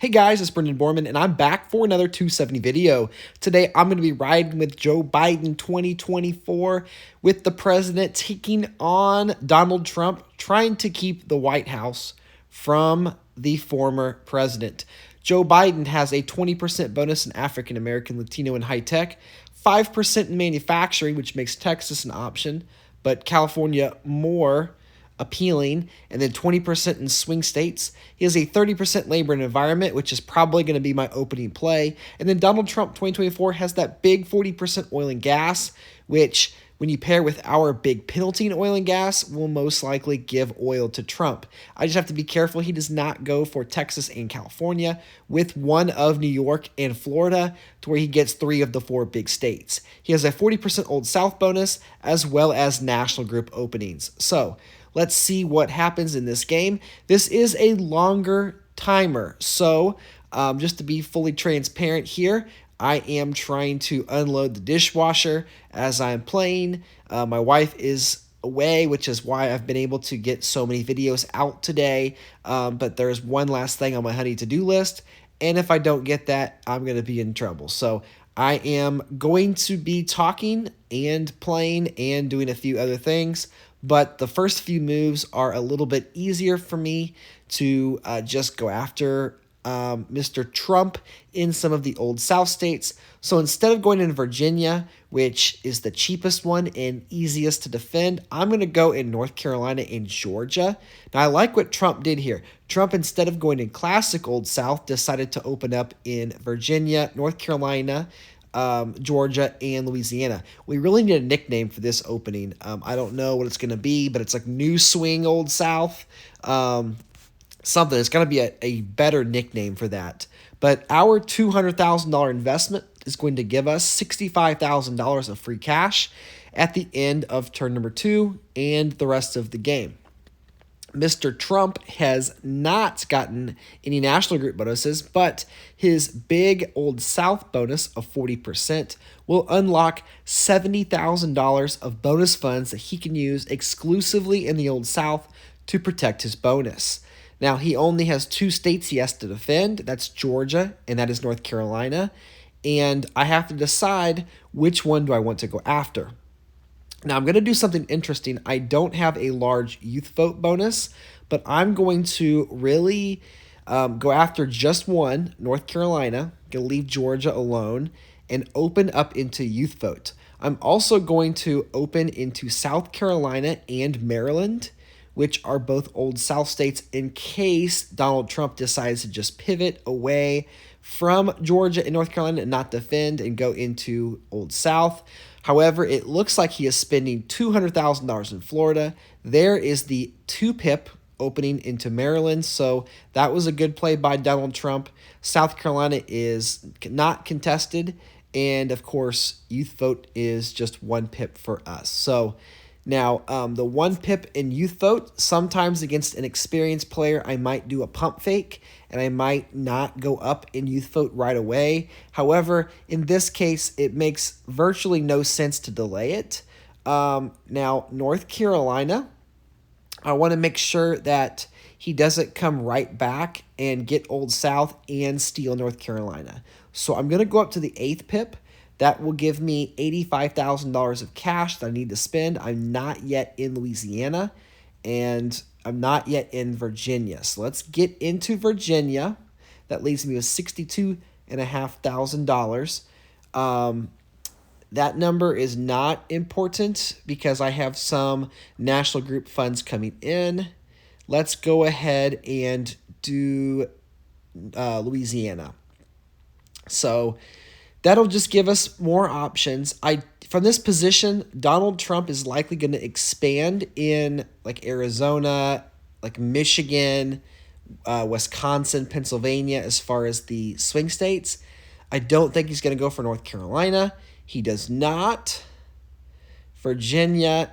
Hey guys, it's Brendan Borman, and I'm back for another 270 video. Today, I'm going to be riding with Joe Biden 2024 with the president taking on Donald Trump, trying to keep the White House from the former president. Joe Biden has a 20% bonus in African American, Latino, and high tech, 5% in manufacturing, which makes Texas an option, but California more appealing, and then 20% in swing states. He has a 30% labor and environment, which is probably going to be my opening play. And then Donald Trump 2024 has that big 40% oil and gas, which when you pair with our big penalty in oil and gas, will most likely give oil to Trump. I just have to be careful he does not go for Texas and California with one of New York and Florida to where he gets 3 of the 4 big states. He has a 40% Old South bonus as well as national group openings. So let's see what happens in this game. This is a longer timer, so just to be fully transparent here, I am trying to unload the dishwasher as I'm playing. My wife is away, which is why I've been able to get so many videos out today. But there's one last thing on my honey to-do list, and if I don't get that, I'm going to be in trouble. So I am going to be talking and playing and doing a few other things, but the first few moves are a little bit easier for me to just go after Mr. Trump in some of the Old South states. So instead of going in Virginia, which is the cheapest one and easiest to defend, I'm going to go in North Carolina and Georgia. Now, I like what Trump did here. Trump, instead of going in classic Old South, decided to open up in Virginia, North Carolina, Georgia, and Louisiana. We really need a nickname for this opening. I don't know what it's going to be, but it's like New Swing Old South. Something. It's going to be a better nickname for that. But our $200,000 investment is going to give us $65,000 of free cash at the end of turn number 2 and the rest of the game. Mr. Trump has not gotten any national group bonuses, but his big Old South bonus of 40% will unlock $70,000 of bonus funds that he can use exclusively in the Old South to protect his bonus. Now, he only has 2 states he has to defend. That's Georgia, and that is North Carolina. And I have to decide which one do I want to go after. Now, I'm going to do something interesting. I don't have a large youth vote bonus, but I'm going to really go after just one, North Carolina. I'm going to leave Georgia alone and open up into youth vote. I'm also going to open into South Carolina and Maryland, which are both Old South states, in case Donald Trump decides to just pivot away from Georgia and North Carolina and not defend and go into Old South. However, it looks like he is spending $200,000 in Florida. There is the 2-pip opening into Maryland, so that was a good play by Donald Trump. South Carolina is not contested, and of course, youth vote is just 1 pip for us. So now, the 1 pip in youth vote, sometimes against an experienced player, I might do a pump fake, and I might not go up in youth vote right away. However, in this case, it makes virtually no sense to delay it. Now, North Carolina, I want to make sure that he doesn't come right back and get Old South and steal North Carolina. So I'm going to go up to the 8th pip. That will give me $85,000 of cash that I need to spend. I'm not yet in Louisiana, and I'm not yet in Virginia. So let's get into Virginia. That leaves me with $62,500. That number is not important because I have some national group funds coming in. Let's go ahead and do Louisiana. So that'll just give us more options. From this position, Donald Trump is likely going to expand in like Arizona, like Michigan, Wisconsin, Pennsylvania, as far as the swing states. I don't think he's going to go for North Carolina. He does not. Virginia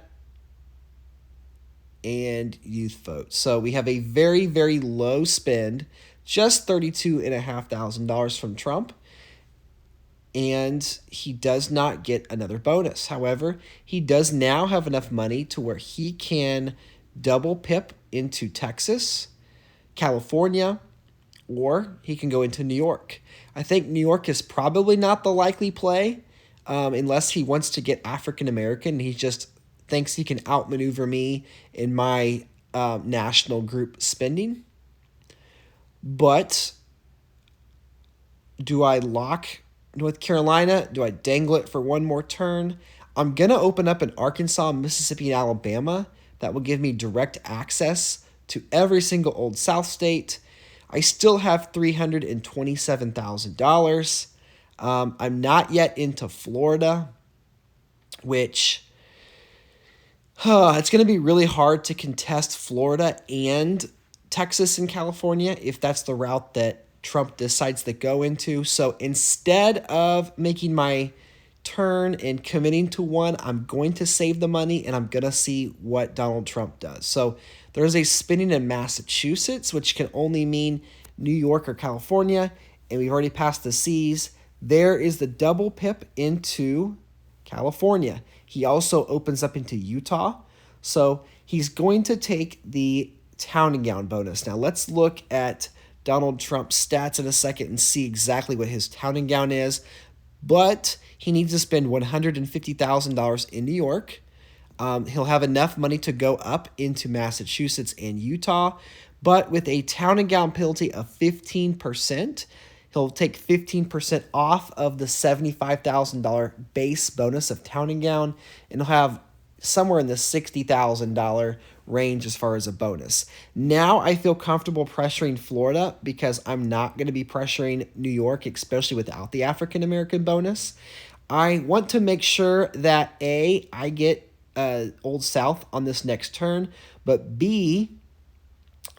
and youth vote. So we have a very, very low spend, just $32,500 from Trump. And he does not get another bonus. However, he does now have enough money to where he can double pip into Texas, California, or he can go into New York. I think New York is probably not the likely play unless he wants to get African American. He just thinks he can outmaneuver me in my national group spending. But do I lock North Carolina? Do I dangle it for one more turn? I'm going to open up in Arkansas, Mississippi, and Alabama. That will give me direct access to every single Old South state. I still have $327,000. I'm not yet into Florida, which it's going to be really hard to contest Florida and Texas and California if that's the route that Trump decides to go into. So instead of making my turn and committing to one, I'm going to save the money and I'm going to see what Donald Trump does. So there's a spinning in Massachusetts, which can only mean New York or California, and we've already passed the C's. There is the double pip into California. He also opens up into Utah. So he's going to take the town and gown bonus. Now let's look at Donald Trump's stats in a second and see exactly what his town and gown is. But he needs to spend $150,000 in New York. He'll have enough money to go up into Massachusetts and Utah. But with a town and gown penalty of 15%, he'll take 15% off of the $75,000 base bonus of town and gown, and he'll have somewhere in the $60,000 range as far as a bonus. Now I feel comfortable pressuring Florida because I'm not going to be pressuring New York, especially without the African American bonus. I want to make sure that A, I get Old South on this next turn, but B,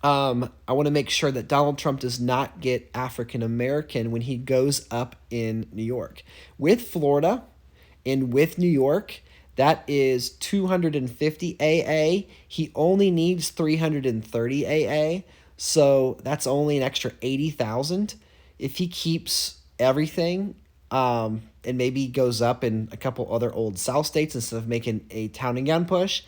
I want to make sure that Donald Trump does not get African American when he goes up in New York. With Florida and with New York, that is 250 AA. He only needs 330 AA, so that's only an extra 80,000. If he keeps everything, and maybe goes up in a couple other Old South states instead of making a town and gown push,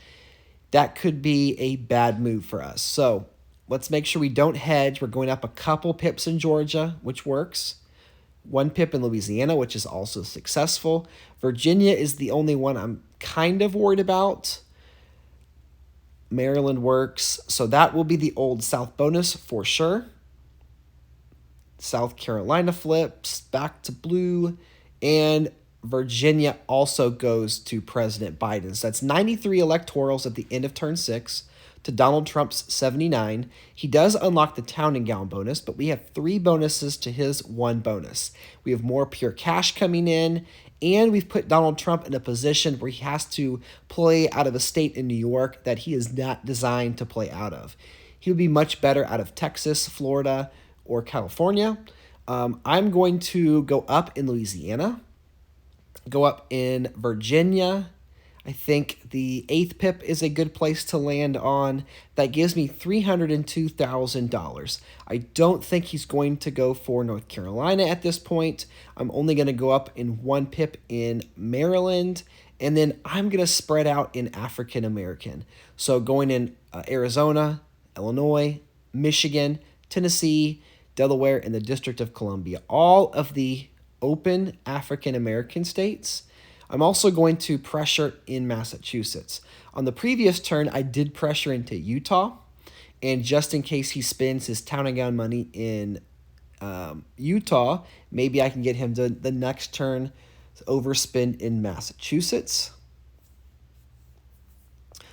that could be a bad move for us. So let's make sure we don't hedge. We're going up a couple pips in Georgia, which works. 1 pip in Louisiana, which is also successful. Virginia is the only one I'm kind of worried about. Maryland works. So that will be the Old South bonus for sure. South Carolina flips back to blue. And Virginia also goes to President Biden. So that's 93 electorals at the end of turn 6 to Donald Trump's 79. He does unlock the town and gown bonus, but we have 3 bonuses to his 1 bonus. We have more pure cash coming in, and we've put Donald Trump in a position where he has to play out of a state in New York that he is not designed to play out of. He would be much better out of Texas, Florida, or California. I'm going to go up in Louisiana, go up in Virginia. I think the 8th pip is a good place to land on. That gives me $302,000. I don't think he's going to go for North Carolina at this point. I'm only going to go up in 1 pip in Maryland, and then I'm going to spread out in African American. So going in Arizona, Illinois, Michigan, Tennessee, Delaware, and the District of Columbia. All of the open African American states. I'm also going to pressure in Massachusetts. On the previous turn, I did pressure into Utah, and just in case he spends his town and gown money in Utah, maybe I can get him to the next turn to overspend in Massachusetts.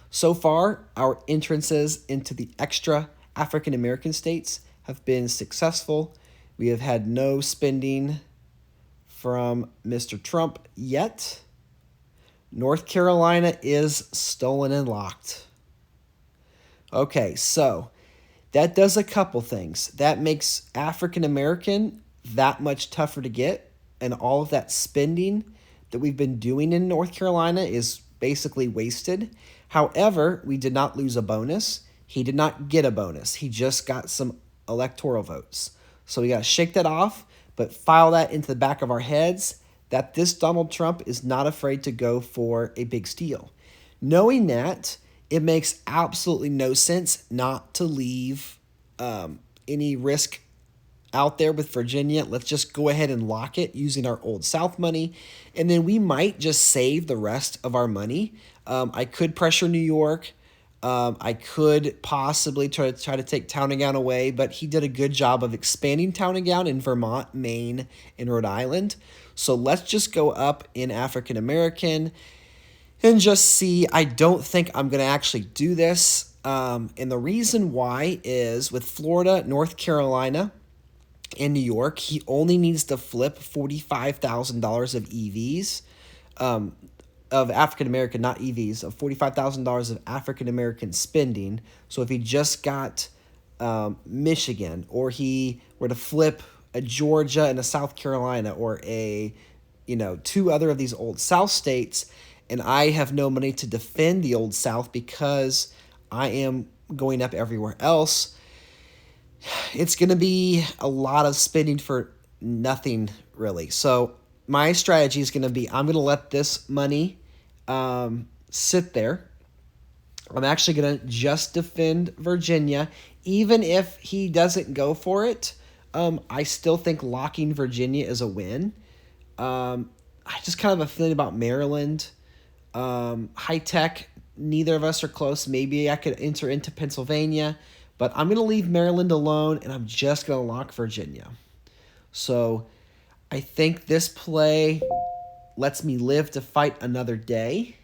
So far, our entrances into the extra African American states have been successful. We have had no spending from Mr. Trump yet. North Carolina is stolen and locked. Okay, so that does a couple things. That makes African American that much tougher to get, and all of that spending that we've been doing in North Carolina is basically wasted. However, we did not lose a bonus. He did not get a bonus. He just got some electoral votes. So we got to shake that off, but file that into the back of our heads that this Donald Trump is not afraid to go for a big steal. Knowing that, it makes absolutely no sense not to leave any risk out there with Virginia. Let's just go ahead and lock it using our Old South money. And then we might just save the rest of our money. I could pressure New York. I could possibly try to take Town and Gown away, but he did a good job of expanding Town and Gown in Vermont, Maine, and Rhode Island. So let's just go up in African American and just see. I don't think I'm going to actually do this. And the reason why is with Florida, North Carolina, and New York, he only needs to flip $45,000 of EVs. Of African American, not EVs, of $45,000 of African American spending. So if he just got Michigan, or he were to flip a Georgia and a South Carolina, or two other of these Old South states, and I have no money to defend the Old South because I am going up everywhere else, it's going to be a lot of spending for nothing, really. So my strategy is going to be, I'm going to let this money sit there. I'm actually going to just defend Virginia. Even if he doesn't go for it, I still think locking Virginia is a win. I just kind of have a feeling about Maryland. High tech, neither of us are close. Maybe I could enter into Pennsylvania, but I'm going to leave Maryland alone, and I'm just going to lock Virginia. So I think this play lets me live to fight another day.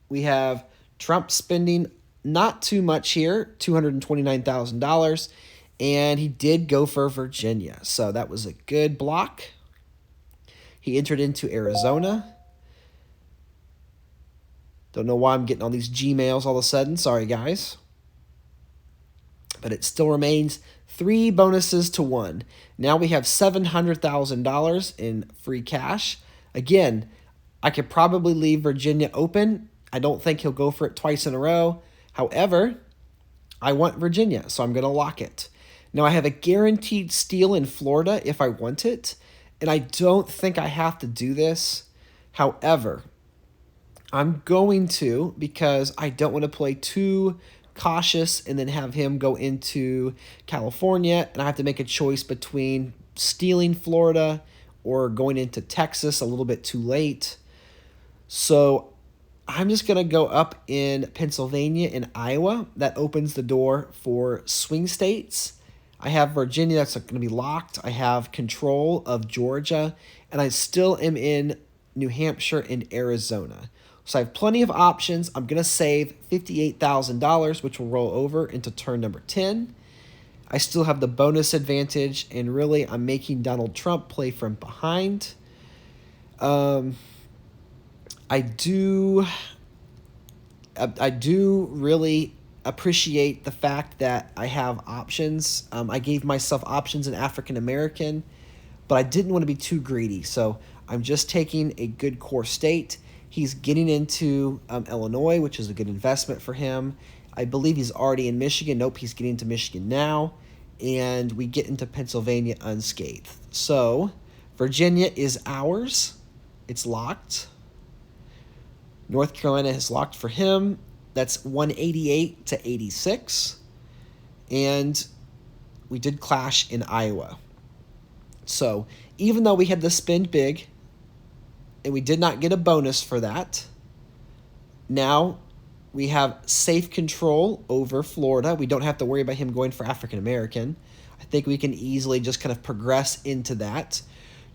We have Trump spending not too much here, $229,000, and he did go for Virginia. So that was a good block. He entered into Arizona. Don't know why I'm getting all these Gmails all of a sudden. Sorry, guys. But it still remains 3 bonuses to 1. Now we have $700,000 in free cash. Again, I could probably leave Virginia open. I don't think he'll go for it twice in a row. However, I want Virginia, so I'm going to lock it. Now I have a guaranteed steal in Florida if I want it, and I don't think I have to do this. However, I'm going to, because I don't want to play too cautious and then have him go into California, and I have to make a choice between stealing Florida or going into Texas a little bit too late. So I'm just going to go up in Pennsylvania and Iowa. That opens the door for swing states. I have Virginia that's going to be locked. I have control of Georgia, and I still am in New Hampshire and Arizona. So I have plenty of options. I'm going to save $58,000, which will roll over into turn number 10. I still have the bonus advantage, and really I'm making Donald Trump play from behind. I do really appreciate the fact that I have options. I gave myself options in African American, but I didn't want to be too greedy. So I'm just taking a good core state. He's getting into Illinois, which is a good investment for him. I believe he's already in Michigan. Nope, he's getting into Michigan now. And we get into Pennsylvania unscathed. So Virginia is ours. It's locked. North Carolina is locked for him. That's 188 to 86. And we did clash in Iowa. So even though we had to spend big, and we did not get a bonus for that, now we have safe control over Florida. We don't have to worry about him going for African American. I think we can easily just kind of progress into that.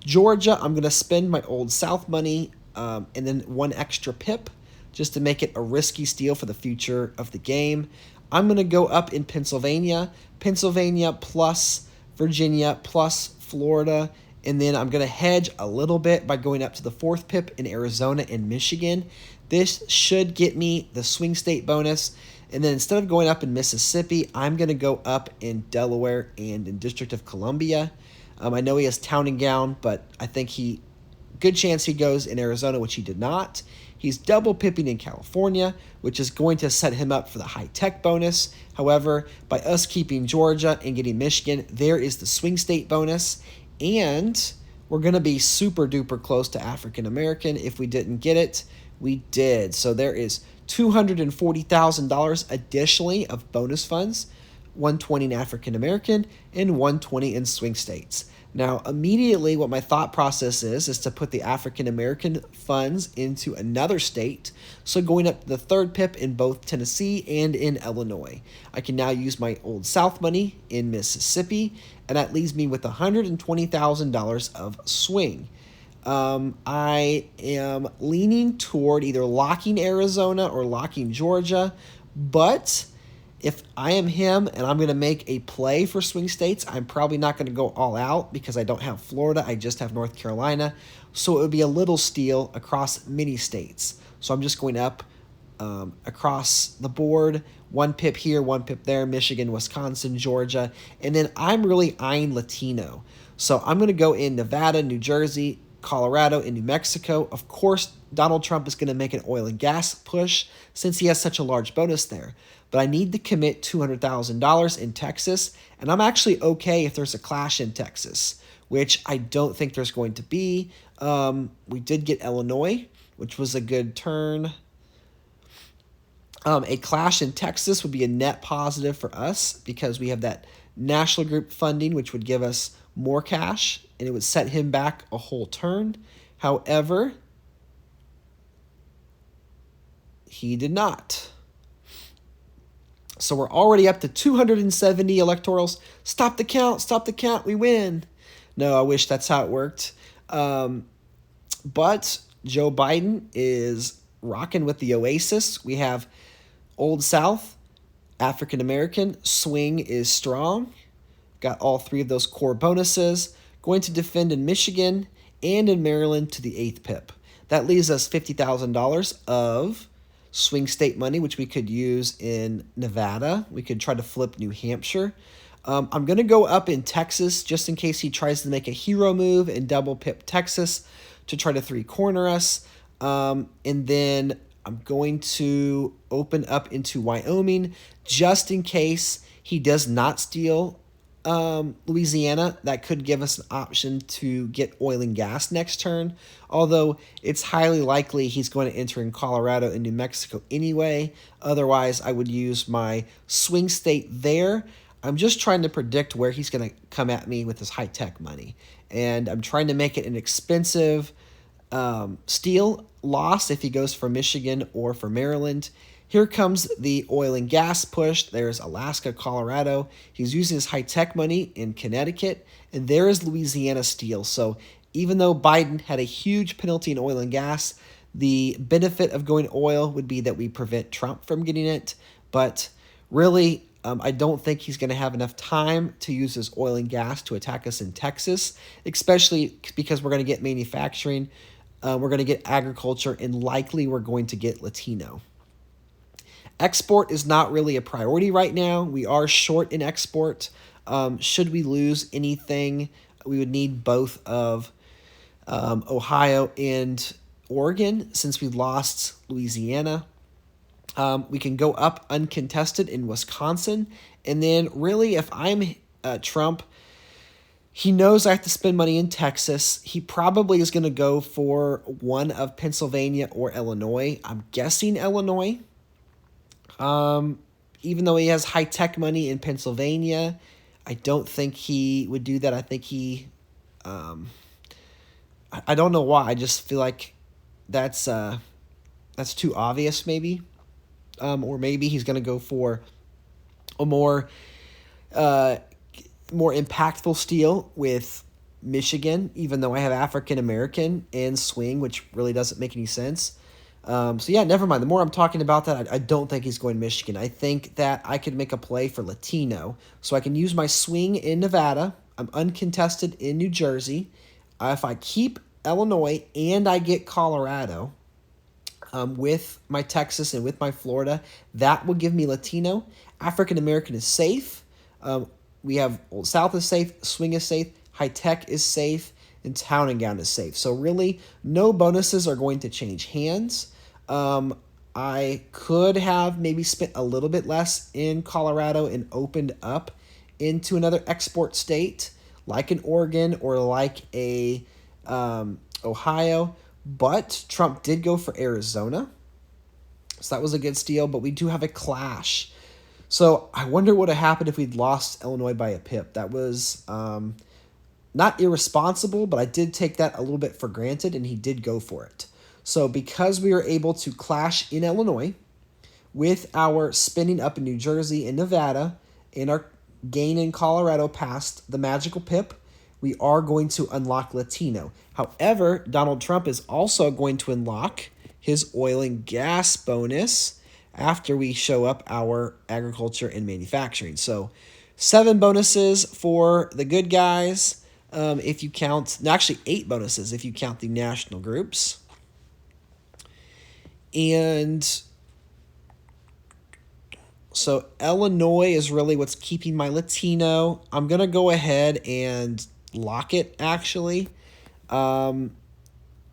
Georgia, I'm going to spend my Old South money and then 1 extra pip just to make it a risky steal for the future of the game. I'm going to go up in Pennsylvania plus Virginia plus Florida, and then I'm going to hedge a little bit by going up to the 4th pip in Arizona and Michigan. This should get me the swing state bonus. And then instead of going up in Mississippi, I'm going to go up in Delaware and in District of Columbia. I know he has Town and Gown, but I think good chance he goes in Arizona, which he did not. He's double pipping in California, which is going to set him up for the high-tech bonus. However, by us keeping Georgia and getting Michigan, there is the swing state bonus. And we're going to be super-duper close to African American. If we didn't get it, we did. So there is $240,000 additionally of bonus funds, 120 in African American, and 120 in swing states. Now, immediately, what my thought process is to put the African American funds into another state. So going up the third PIP in both Tennessee and in Illinois. I can now use my Old South money in Mississippi, and that leaves me with $120,000 of swing. I am leaning toward either locking Arizona or locking Georgia, but if I am him and I'm going to make a play for swing states, I'm probably not going to go all out because I don't have Florida. I just have North Carolina. So it would be a little steal across many states. So I'm just going up across the board, 1 PIP here, 1 PIP there, Michigan, Wisconsin, Georgia. And then I'm really eyeing Latino. So I'm going to go in Nevada, New Jersey, Colorado, and New Mexico. Of course, Donald Trump is going to make an oil and gas push since he has such a large bonus there. But I need to commit $200,000 in Texas, and I'm actually okay if there's a clash in Texas, which I don't think there's going to be. We did get Illinois, which was a good turn. A clash in Texas would be a net positive for us because we have that national group funding, which would give us more cash, and it would set him back a whole turn. However, he did not. So we're already up to 270 electorals. Stop the count, we win. No, I wish that's how it worked. But Joe Biden is rocking with the Oasis. We have Old South, African American, swing is strong. Got all 3 of those core bonuses. Going to defend in Michigan and in Maryland to the 8th PIP. That leaves us $50,000 of swing state money, which we could use in Nevada. We could try to flip New Hampshire. I'm going to go up in Texas just in case he tries to make a hero move and double PIP Texas to try to 3-corner us. And then I'm going to open up into Wyoming just in case he does not steal Louisiana. That could give us an option to get oil and gas next turn, although it's highly likely he's going to enter in Colorado and New Mexico anyway. Otherwise, I would use my swing state there. I'm just trying to predict where he's going to come at me with his high-tech money, and I'm trying to make it an expensive steal loss if he goes for Michigan or for Maryland. Here comes the oil and gas push. There's Alaska, Colorado. He's using his high-tech money in Connecticut. And there is Louisiana steel. So even though Biden had a huge penalty in oil and gas, the benefit of going oil would be that we prevent Trump from getting it. But really, I don't think he's going to have enough time to use his oil and gas to attack us in Texas, especially because we're going to get manufacturing, we're going to get agriculture, and likely we're going to get Latino. Export is not really a priority right now. We are short in export. Should we lose anything, we would need both of Ohio and Oregon since we lost Louisiana. We can go up uncontested in Wisconsin. And then really, if I'm Trump, he knows I have to spend money in Texas. He probably is going to go for one of Pennsylvania or Illinois. I'm guessing Illinois. Even though he has high-tech money in Pennsylvania, I don't think he would do that. I think he, I don't know why. I just feel like that's too obvious maybe. Or maybe he's going to go for a more impactful steal with Michigan, even though I have African American and swing, which really doesn't make any sense. So yeah, never mind. The more I'm talking about that, I don't think he's going Michigan. I think that I could make a play for Latino. So I can use my swing in Nevada. I'm uncontested in New Jersey. If I keep Illinois and I get Colorado with my Texas and with my Florida, that will give me Latino. African American is safe. We have Old South is safe. Swing is safe. High Tech is safe. And Town and Gown is safe. So really, no bonuses are going to change hands. I could have maybe spent a little bit less in Colorado and opened up into another export state, like an Oregon or like a Ohio. But Trump did go for Arizona. So that was a good steal. But we do have a clash. So I wonder what would have happened if we'd lost Illinois by a pip. That was not irresponsible, but I did take that a little bit for granted, and he did go for it. So because we were able to clash in Illinois with our spinning up in New Jersey and Nevada and our gain in Colorado past the magical pip, we are going to unlock Latino. However, Donald Trump is also going to unlock his oil and gas bonus after we show up our agriculture and manufacturing. So 7 bonuses for the good guys. If you count, actually 8 bonuses if you count the national groups. And so Illinois is really what's keeping my Latino. I'm going to go ahead and lock it, actually. I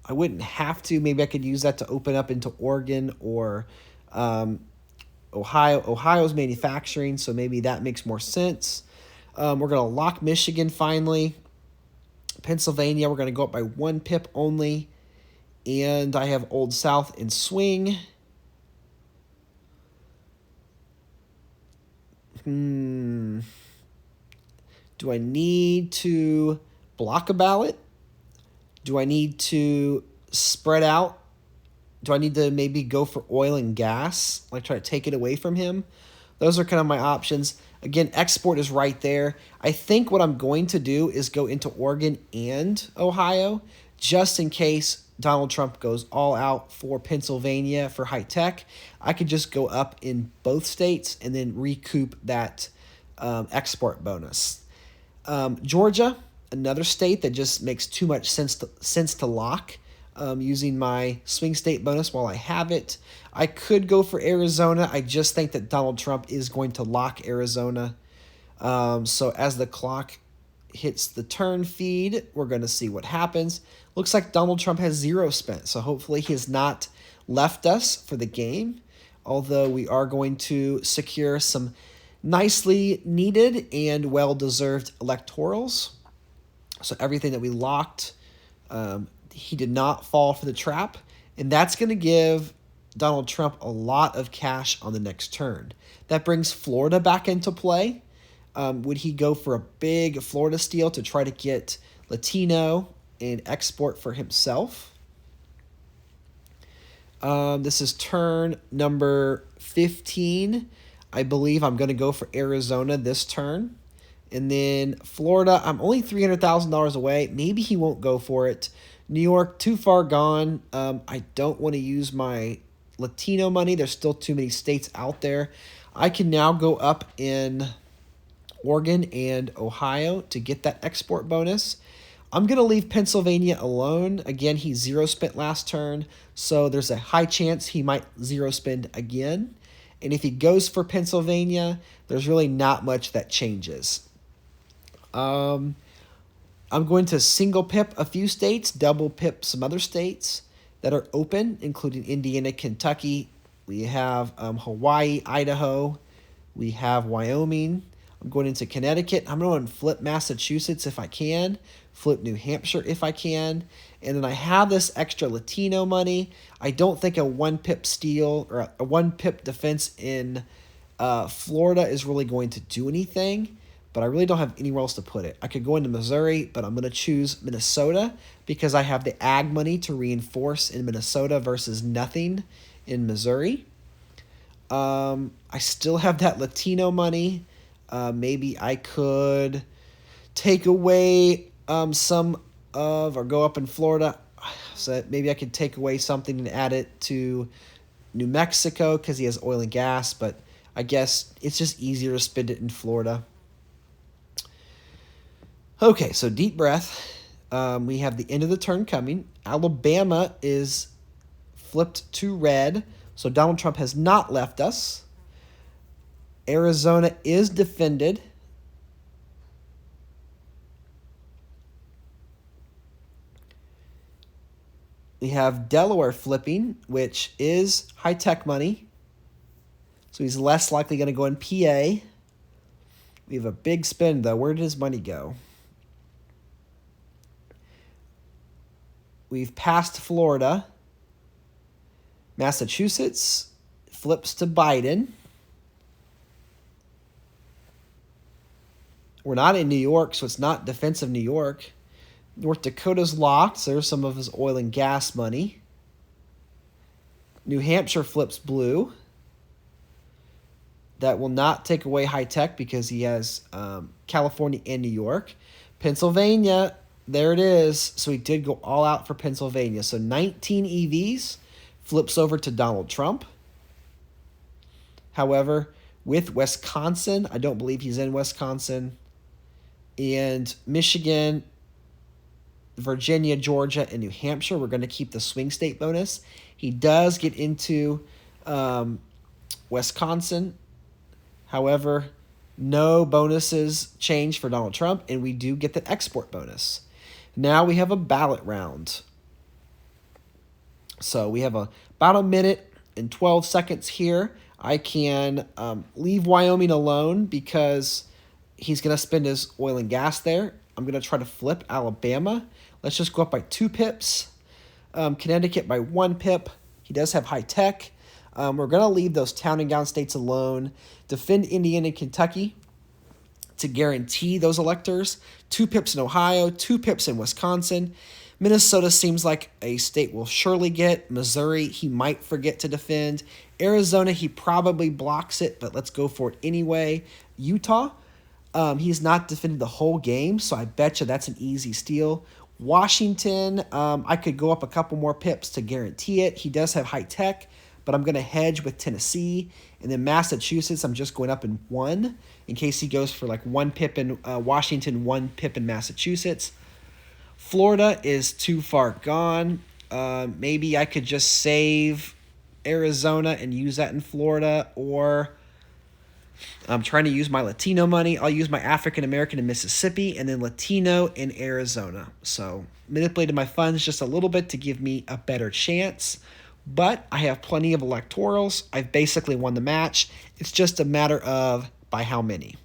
wouldn't have to. Maybe I could use that to open up into Oregon or Ohio. Ohio's manufacturing, so maybe that makes more sense. We're going to lock Michigan finally. Pennsylvania, we're going to go up by 1 pip only. And I have Old South in swing. Do I need to block a ballot? Do I need to spread out? Do I need to maybe go for oil and gas? Like try to take it away from him? Those are kind of my options. Again, export is right there. I think what I'm going to do is go into Oregon and Ohio just in case Donald Trump goes all out for Pennsylvania for high tech. I could just go up in both states and then recoup that export bonus. Georgia, another state that just makes too much sense to lock. Using my swing state bonus while I have it. I could go for Arizona. I just think that Donald Trump is going to lock Arizona. So as the clock hits the turn feed, we're going to see what happens. Looks like Donald Trump has 0 spent, so hopefully he has not left us for the game, although we are going to secure some nicely needed and well-deserved electorals. So everything that we locked, he did not fall for the trap, and that's going to give Donald Trump a lot of cash on the next turn. That brings Florida back into play. Would he go for a big Florida steal to try to get Latino and export for himself? This is turn number 15. I believe I'm going to go for Arizona this turn. And then Florida, I'm only $300,000 away. Maybe he won't go for it. New York, too far gone. I don't want to use my Latino money. There's still too many states out there. I can now go up in Oregon and Ohio to get that export bonus. I'm going to leave Pennsylvania alone. Again, he 0 spent last turn, so there's a high chance he might 0 spend again. And if he goes for Pennsylvania, there's really not much that changes. I'm going to single pip a few states, double pip some other states that are open, including Indiana, Kentucky. We have Hawaii, Idaho. We have Wyoming. I'm going into Connecticut. I'm going to flip Massachusetts if I can, flip New Hampshire if I can. And then I have this extra Latino money. I don't think a 1 pip steal or a 1 pip defense in Florida is really going to do anything. But I really don't have anywhere else to put it. I could go into Missouri, but I'm going to choose Minnesota because I have the ag money to reinforce in Minnesota versus nothing in Missouri. I still have that Latino money. Maybe I could take away some of, or go up in Florida. So maybe I could take away something and add it to New Mexico because he has oil and gas. But I guess it's just easier to spend it in Florida. Okay, so deep breath. We have the end of the turn coming. Alabama is flipped to red, so Donald Trump has not left us. Arizona is defended. We have Delaware flipping, which is high-tech money, so he's less likely going to go in PA. We have a big spend, though. Where did his money go? We've passed Florida. Massachusetts flips to Biden. We're not in New York, so it's not defensive New York. North Dakota's locked, so there's some of his oil and gas money. New Hampshire flips blue. That will not take away high tech because he has California and New York. Pennsylvania, there it is. So he did go all out for Pennsylvania. So 19 EVs flips over to Donald Trump. However, with Wisconsin, I don't believe he's in Wisconsin. And Michigan, Virginia, Georgia, and New Hampshire, we're going to keep the swing state bonus. He does get into Wisconsin. However, no bonuses change for Donald Trump, and we do get the export bonus. Now we have a ballot round. So we have about a minute and 12 seconds here. I can leave Wyoming alone because he's going to spend his oil and gas there. I'm going to try to flip Alabama. Let's just go up by 2 pips. Connecticut by 1 pip. He does have high tech. We're going to leave those town and gown states alone. Defend Indiana and Kentucky to guarantee those electors. 2 pips in Ohio, 2 pips in Wisconsin. Minnesota seems like a state we'll surely get. Missouri, he might forget to defend. Arizona, he probably blocks it, but let's go for it anyway. Utah, he's not defended the whole game, so I bet you that's an easy steal. Washington, I could go up a couple more pips to guarantee it. He does have high tech, but I'm going to hedge with Tennessee. And then Massachusetts, I'm just going up in 1 in case he goes for like 1 pip in Washington, 1 pip in Massachusetts. Florida is too far gone. Maybe I could just save Arizona and use that in Florida, or I'm trying to use my Latino money. I'll use my African American in Mississippi and then Latino in Arizona. So manipulated my funds just a little bit to give me a better chance. But I have plenty of electorals. I've basically won the match. It's just a matter of by how many.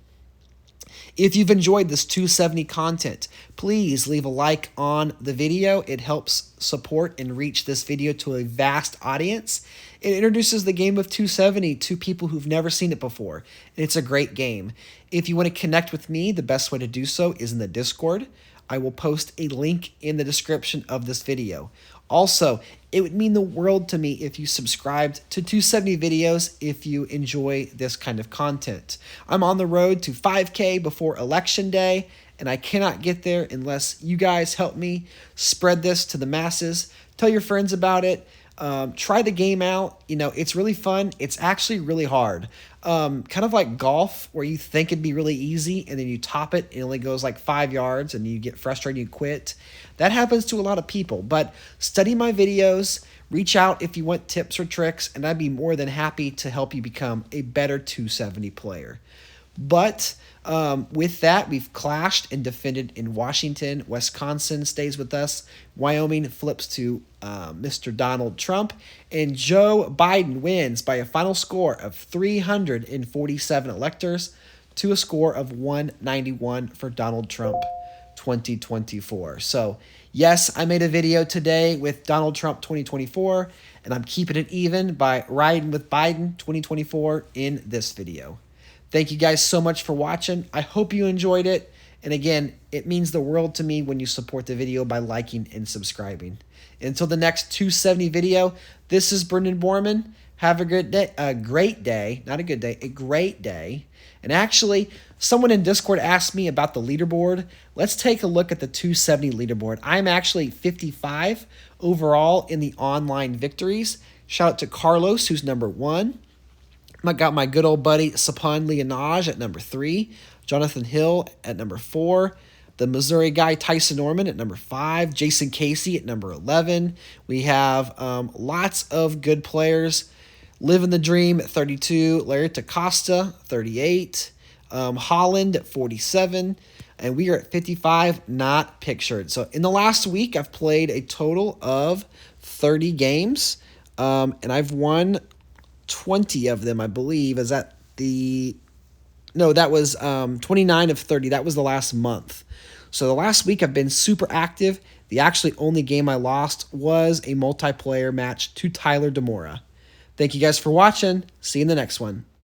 If you've enjoyed this 270 content, please leave a like on the video. It helps support and reach this video to a vast audience. It introduces the game of 270 to people who've never seen it before. And it's a great game. If you want to connect with me, the best way to do so is in the Discord. I will post a link in the description of this video. Also, it would mean the world to me if you subscribed to 270 videos if you enjoy this kind of content. I'm on the road to 5K before Election Day, and I cannot get there unless you guys help me spread this to the masses. Tell your friends about it. Try the game out. You know, it's really fun. It's actually really hard. Kind of like golf, where you think it'd be really easy and then you top it and it only goes like 5 yards and you get frustrated and you quit. That happens to a lot of people, but study my videos, reach out if you want tips or tricks, and I'd be more than happy to help you become a better 270 player. But with that, we've clashed and defended in Washington. Wisconsin stays with us. Wyoming flips to Mr. Donald Trump. And Joe Biden wins by a final score of 347 electors to a score of 191 for Donald Trump 2024. So, yes, I made a video today with Donald Trump 2024, and I'm keeping it even by riding with Biden 2024 in this video. Thank you guys so much for watching. I hope you enjoyed it. And again, it means the world to me when you support the video by liking and subscribing. Until the next 270 video, this is Brendan Borman. Have a great day. A great day. Not a good day. A great day. And actually, someone in Discord asked me about the leaderboard. Let's take a look at the 270 leaderboard. I'm actually 55 overall in the online victories. Shout out to Carlos, who's number 1. I got my good old buddy Sapan Leonage at number 3, Jonathan Hill at number 4, the Missouri guy Tyson Norman at number 5, Jason Casey at number 11. We have lots of good players. Living the Dream at 32, Larry Costa 38, Holland at 47, and we are at 55, not pictured. So in the last week, I've played a total of 30 games, and I've won 20 of them, I believe. Is that the... No, that was 29 of 30. That was the last month. So the last week I've been super active. The actually only game I lost was a multiplayer match to Tyler DeMora. Thank you guys for watching. See you in the next one.